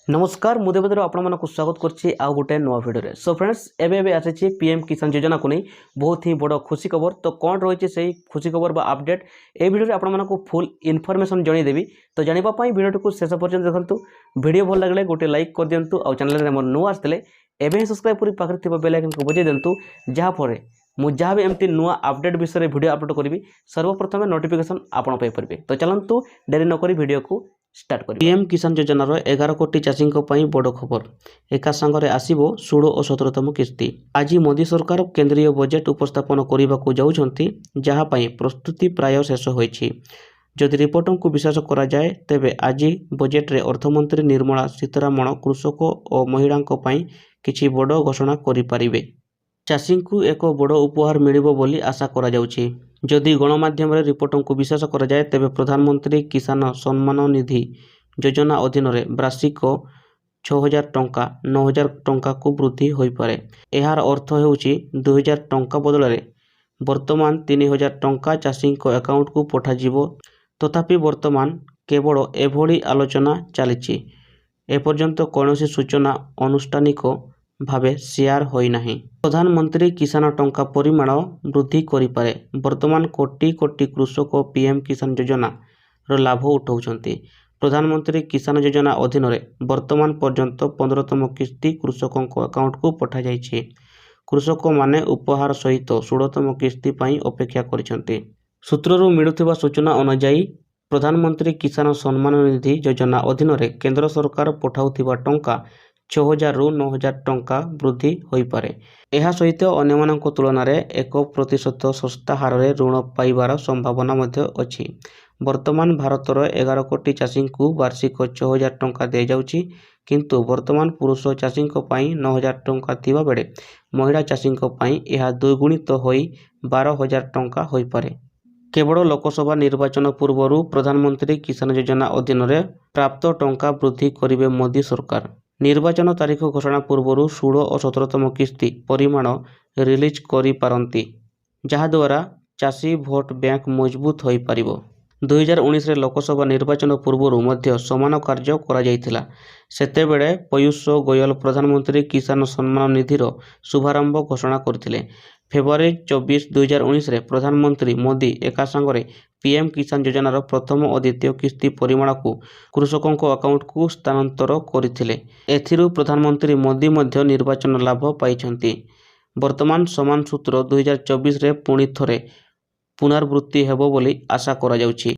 नमस्कार मु देवदर आपको स्वागत करछि आउ गोटे नुआ भिडियो। सो फ्रेंड्स एबे आसी पीएम किसान योजना को नहीं बहुत ही बड़ खुशी खबर। तो कौन रही से खुशी खबर बा अपडेट ए भिडियो आपको फुल इनफॉरमेशन जनईदेवी। तो जानापी भिडियो को शेष पर्यटन देखो। भिडियो भल लगे गोटे लाइक कर दिंतु आउ चैनल में नुआ आसते एवं सब्सक्राइब कर पाखे बेल आइकन को बजाई दिंतु जहाँफल मुझे जहाँ भी एमती नुआ अपडेट विषय में भिडियो अपलोड करी सर्वप्रथम नोटिफिकेशन आपण पाइपर। तो चलतु डेरी नक भिडियो को स्टार्ट करिए। पीएम किसान योजनार 11 कोटी चाषी बड़ खबर एका सांगरे आसीबो 16 और 17तम किस्ती। आज मोदी सरकार केंद्रीय बजेट उपस्थापन करने को जाउछंती जहाँ प्रस्तुति प्राय शेष होईछि। जदि रिपोर्ट को विश्वास करा जाए तेबे आज बजेट रे अर्थमंत्री निर्मला सीतारमण कृषक और महिला किछि बड़ घोषणा करि पारिबे। चाषी को एक बड़ उपहार मिलिबो बोली आशा करा जाउछि। जदि गणमाध्यम रिपोर्ट को विश्वास करा जाए तेबे प्रधानमंत्री किसान सम्मान निधि योजना अधीन वार्षिक 6000 टंका 9000 टंका को वृद्धि हो पारे। यार अर्थ होउछि 2000 टंका बदल में वर्तमान 3000 टंका चाषी अकाउंट को पठाजिबो। तथापि वर्तमान केवल एभली आलोचना चली एपर्यंत कौनसी सूचना अनुष्ठानिक भावे शेयर होई नाही। प्रधानमंत्री किसान टंका परिमाण वृद्धि करिपारे। वर्तमान कोटी कोटी कृषक पीएम किसान योजना रो लाभ उठाउछंती। प्रधानमंत्री किसान योजना अधीन वर्तमान पर्यंत 15तम किस्ती कृषकों अकाउंट को पठा जाइछि। कृषक माने उपहार सहित 16तम किस्ती पई अपेक्षा करिसंती। सूत्ररू मिलुथिबा सूचना अनुसार प्रधानमंत्री किसान सम्मान निधि योजना अधीन केंद्र सरकार पठाउथिबा टंका 6000 रु 9000 टंका वृद्धि हो पारे। यह सहित अन्य तुलन में 1% सस्ता हार में ऋण पाइबार संभावना अच्छी। वर्तमान भारतर 11 कोटी चाषी को वार्षिक 6000 टंका दि जाउछि किंतु वर्तमान पुरुष चाषी 9000 टंका थिबा बेले महिला चाषी यह द्विगुणित हो 12000 टंका हो पारे। केवल लोकसभा निर्वाचन पूर्व प्रधानमंत्री किसान योजना अधीन प्राप्त टंका वृद्धि करिवे मोदी सरकार। निर्वाचन तारीख घोषणा पूर्व 16 और 17तम किस्ती परिमाण रिलीज करि पारंती जहाद्वारा चाषी भोट बैंक मजबूत हो पारिबो। 2019 लोकसभा निर्वाचन पूर्व मध्य समान कार्य करा जायतिला। सेतेबेले पीयूष गोयल प्रधानमंत्री किसान सम्मान निधिर शुभारंभ घोषणा करथिले। फेब्रुआरी 24 2019 प्रधानमंत्री मोदी एका सांगरे पीएम किसान योजनार प्रथम और द्वितीय किस्ती परिमाण को कृषकों अकाउंट को स्थानांतर करथिले। एथिरु प्रधानमंत्री मोदी मध्य निर्वाचन लाभ पाइछंती। वर्तमान समान सूत्र 2024 पुणी थरे पुनरावृत्ति हेबो बोली आशा करा जाउछि।